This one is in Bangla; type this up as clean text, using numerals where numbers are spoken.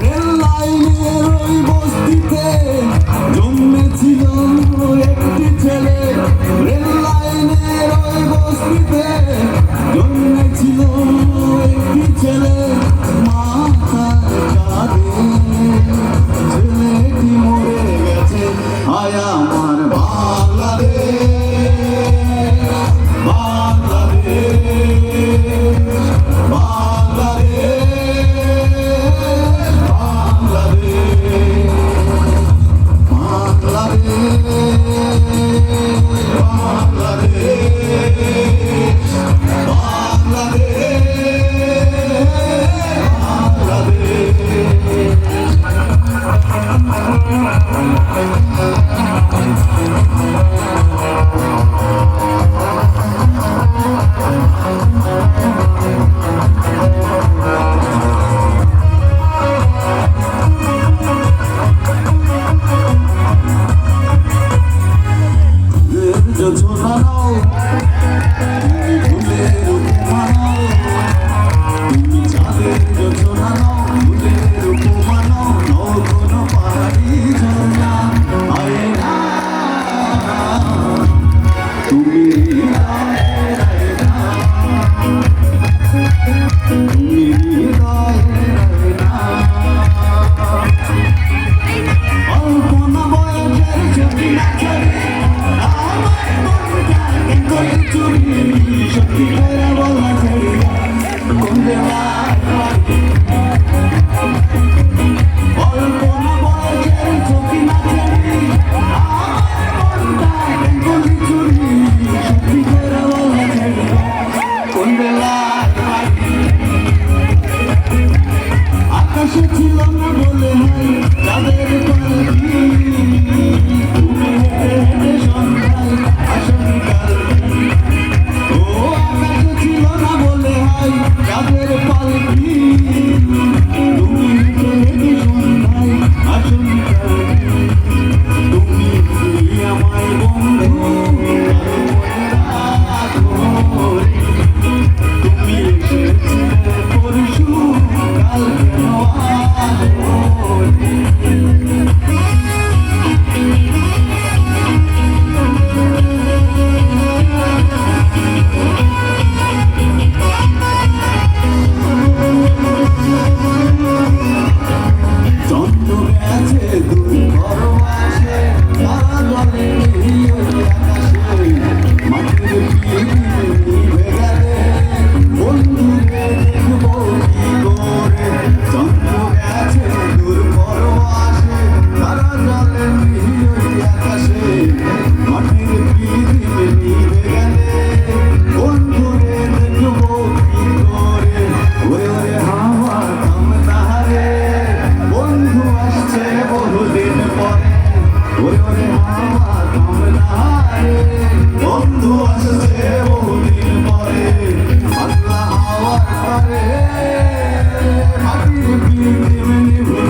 রেল লাইনের ওই বস্তিতে জন্মেছিল একটি ছেলে। রেল লাইনের ওই বস্তিতে জন্মেছিল একটি ছেলে। মাথায় কাঁদে ছেলেটি মরে গেছে। হায় আমার বাংলাদেশ, বাংলাদেশ, বাংলাদেশ, বাংলাদেশ, বাংলাদেশ, আকাশে ছিল না বলে হয় তাদের পাখি। তুমি হেঁটে সন্ধ্যায় আশঙ্কার ও আকাশে ছিল না বলে হয় তাদের পাখি। তুমি হেঁটে সন্ধ্যায় আশঙ্কার তুমি আমায় বন্ধু তুমি এসেছিলে পরশু কাল বন্ধু আসছে বহুদিন পরে পাতলা হাওয়ার পরে মাটির পিড়ি